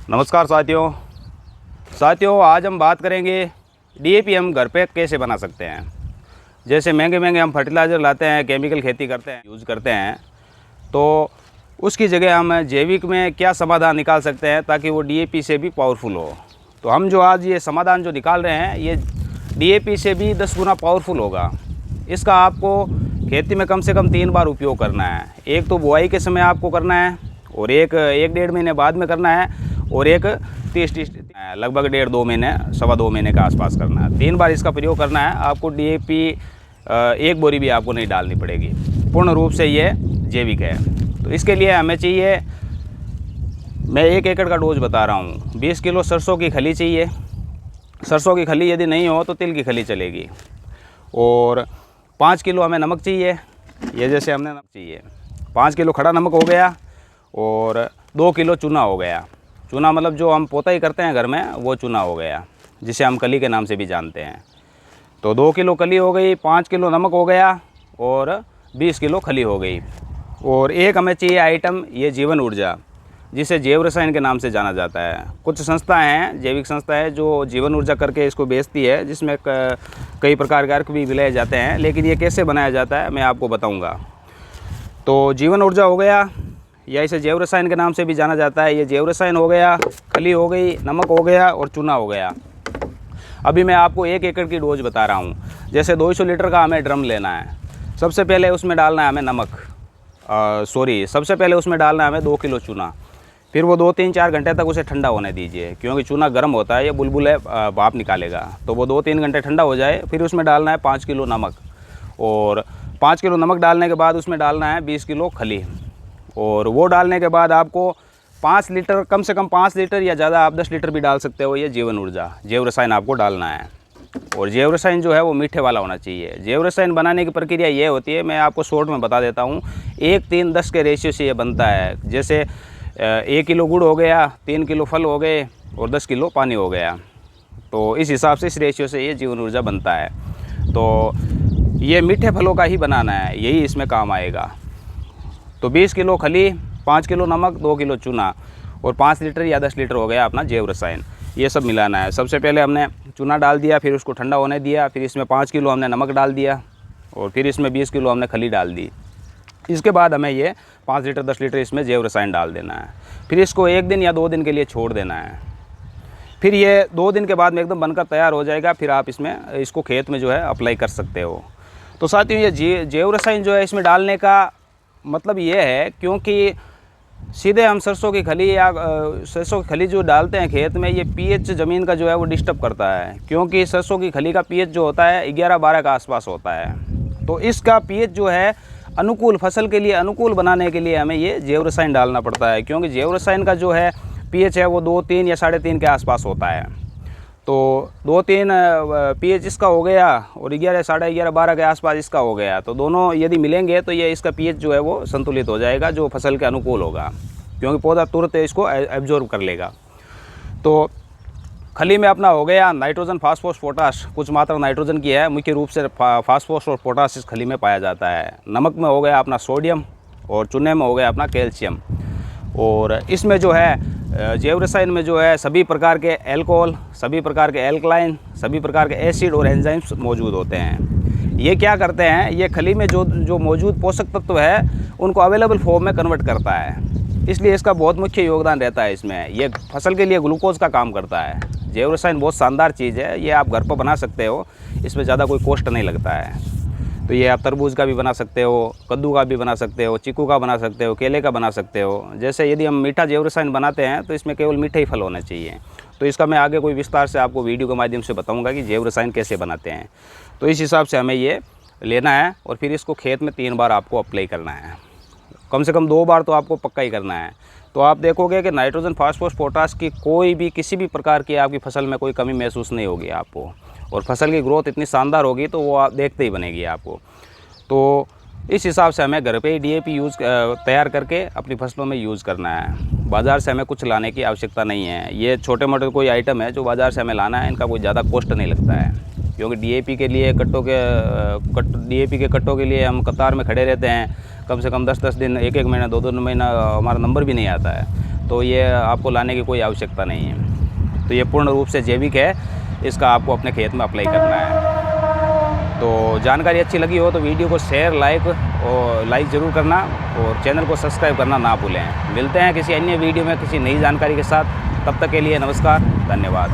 नमस्कार साथियों, आज हम बात करेंगे डीएपी हम घर पे कैसे बना सकते हैं। जैसे महंगे हम फर्टिलाइज़र लाते हैं, केमिकल खेती करते हैं, यूज़ करते हैं, तो उसकी जगह हम जैविक में क्या समाधान निकाल सकते हैं ताकि वो डीएपी से भी पावरफुल हो। तो हम जो आज ये समाधान जो निकाल रहे हैं ये डीएपी से भी 10 गुना पावरफुल होगा। इसका आपको खेती में कम से कम 3 बार उपयोग करना है। एक तो बुआई के समय आपको करना है, और एक 1-1.5 महीने बाद में करना है, और एक 30 लगभग 1.5-2 महीने, 2.25 महीने के आसपास करना है। 3 बार इसका प्रयोग करना है। आपको डीएपी 1 बोरी भी आपको नहीं डालनी पड़ेगी। पूर्ण रूप से ये जैविक है। तो इसके लिए हमें चाहिए, मैं 1 एकड़ का डोज बता रहा हूँ, 20 किलो सरसों की खली चाहिए। सरसों की खली यदि नहीं हो तो तिल की खली चलेगी। और 5 किलो हमें नमक चाहिए। ये जैसे हमने नमक चाहिए, 5 किलो खड़ा नमक हो गया, और 2 किलो चूना हो गया। चूना मतलब जो हम पोताई करते हैं घर में, वो चूना हो गया, जिसे हम कली के नाम से भी जानते हैं। तो 2 किलो कली हो गई, 5 किलो नमक हो गया, और 20 किलो खली हो गई। और एक हमें चाहिए आइटम, ये जीवन ऊर्जा, जिसे जैव रसायन के नाम से जाना जाता है। कुछ संस्थाएं हैं, जैविक संस्थाएं, जो जीवन ऊर्जा करके इसको बेचती है, जिसमें कई प्रकार के अर्क भी मिलाए जाते हैं। लेकिन ये कैसे बनाया जाता है मैं आपको बताऊँगा। तो जीवन ऊर्जा हो गया, या इसे जैव रसायन के नाम से भी जाना जाता है। ये जैव रसायन हो गया, खली हो गई, नमक हो गया, और चूना हो गया। अभी मैं आपको 1 एकड़ की डोज बता रहा हूँ। जैसे 200 लीटर का हमें ड्रम लेना है। सबसे पहले उसमें डालना है हमें नमक, सबसे पहले उसमें डालना है हमें 2 किलो चूना। फिर वो 2-3-4 घंटे तक उसे ठंडा होने दीजिए, क्योंकि चूना गर्म होता है, ये बुलबुले भाप निकालेगा। तो वो 2-3 घंटे ठंडा हो जाए। फिर उसमें डालना है 5 किलो नमक, और 5 किलो नमक डालने के बाद उसमें डालना है 20 किलो खली। और वो डालने के बाद आपको 5 लीटर, कम से कम 5 लीटर या ज़्यादा आप 10 लीटर भी डाल सकते हो, ये जीवन ऊर्जा जैव रसायन आपको डालना है। और जैव रसायन जो है वो मीठे वाला होना चाहिए। जैव रसायन बनाने की प्रक्रिया ये होती है, मैं आपको शॉर्ट में बता देता हूँ। 1:3:10 के रेशियो से ये बनता है। जैसे 1 किलो गुड़ हो गया, 3 किलो फल हो गए, और 10 किलो पानी हो गया। तो इस हिसाब से, इस रेशियो से ये जीवन ऊर्जा बनता है। तो ये मीठे फलों का ही बनाना है, यही इसमें काम आएगा। तो 20 किलो खली, 5 किलो नमक, 2 किलो चूना, और 5 लीटर या 10 लीटर हो गया अपना जैव रसायन। ये सब मिलाना है। सबसे पहले हमने चूना डाल दिया, फिर उसको ठंडा होने दिया, फिर इसमें 5 किलो हमने नमक डाल दिया, और फिर इसमें 20 किलो हमने खली डाल दी। इसके बाद हमें ये 5 लीटर 10 लीटर इसमें जैव रसायन डाल देना है। फिर इसको 1 दिन या 2 दिन के लिए छोड़ देना है। फिर ये 2 दिन के बाद में एकदम बनकर तैयार हो जाएगा। फिर आप इसको खेत में जो है अप्लाई कर सकते हो। तो साथियों, ये जैव रसायन जो है इसमें डालने का मतलब ये है, क्योंकि सीधे हम सरसों की खली या सरसों की खली जो डालते हैं खेत में, ये पीएच ज़मीन का जो है वो डिस्टर्ब करता है। क्योंकि सरसों की खली का पीएच जो होता है 11-12 के आसपास होता है। तो इसका पीएच जो है अनुकूल, फसल के लिए अनुकूल बनाने के लिए हमें ये जैव रसायन डालना पड़ता है। क्योंकि जैव रसायन का जो है पीएच है वो 2-3 या 3.5 के आसपास होता है। तो 2-3 पीएच इसका हो गया, और 11, 11.5, 12 के आसपास इसका हो गया। तो दोनों यदि मिलेंगे तो ये इसका पीएच जो है वो संतुलित हो जाएगा, जो फसल के अनुकूल होगा, क्योंकि पौधा तुरंत इसको एब्जॉर्ब कर लेगा। तो खली में अपना हो गया नाइट्रोजन, फास्फोरस, पोटाश। कुछ मात्रा नाइट्रोजन की है, मुख्य रूप से फास्फोरस और पोटाश इस खली में पाया जाता है। नमक में हो गया अपना सोडियम, और चूने में हो गया अपना कैल्शियम। और इसमें जो है जैव रसायन में जो है सभी प्रकार के एल्कोहल, सभी प्रकार के एल्कलाइन, सभी प्रकार के एसिड और एंजाइम्स मौजूद होते हैं। ये क्या करते हैं, ये खली में जो मौजूद पोषक तत्व है उनको अवेलेबल फॉर्म में कन्वर्ट करता है। इसलिए इसका बहुत मुख्य योगदान रहता है इसमें। ये फसल के लिए ग्लूकोज का काम करता है। जैव रसायन बहुत शानदार चीज़ है, ये आप घर पर बना सकते हो, इसमें ज़्यादा कोई कॉस्ट नहीं लगता है। तो ये आप तरबूज का भी बना सकते हो, कद्दू का भी बना सकते हो, चीकू का बना सकते हो, केले का बना सकते हो। जैसे यदि हम मीठा जैव रसायन बनाते हैं तो इसमें केवल मीठे ही फल होने चाहिए। तो इसका मैं आगे कोई विस्तार से आपको वीडियो के माध्यम से बताऊंगा कि जैव रसायन कैसे बनाते हैं। तो इस हिसाब से हमें ये लेना है, और फिर इसको खेत में 3 बार आपको अप्लाई करना है। कम से कम 2 बार तो आपको पक्का ही करना है। तो आप देखोगे कि नाइट्रोजन, फास्फोरस, पोटाश की कोई भी, किसी भी प्रकार की आपकी फसल में कोई कमी महसूस नहीं होगी आपको, और फसल की ग्रोथ इतनी शानदार होगी तो वो आप देखते ही बनेगी आपको। तो इस हिसाब से हमें घर पे ही डीएपी तैयार करके अपनी फसलों में यूज़ करना है। बाज़ार से हमें कुछ लाने की आवश्यकता नहीं है। ये छोटे मोटे कोई आइटम है जो बाज़ार से हमें लाना है, इनका कोई ज़्यादा कॉस्ट नहीं लगता है। क्योंकि डीएपी के लिए डीएपी के कट्टों के लिए हम कतार में खड़े रहते हैं। कम से कम 10-10 दिन, 1-1 महीना, 2-2 महीना हमारा नंबर भी नहीं आता है। तो ये आपको लाने की कोई आवश्यकता नहीं है। तो ये पूर्ण रूप से जैविक है, इसका आपको अपने खेत में अप्लाई करना है। तो जानकारी अच्छी लगी हो तो वीडियो को शेयर लाइक ज़रूर करना और चैनल को सब्सक्राइब करना ना भूलें। मिलते हैं किसी अन्य वीडियो में किसी नई जानकारी के साथ। तब तक के लिए नमस्कार, धन्यवाद।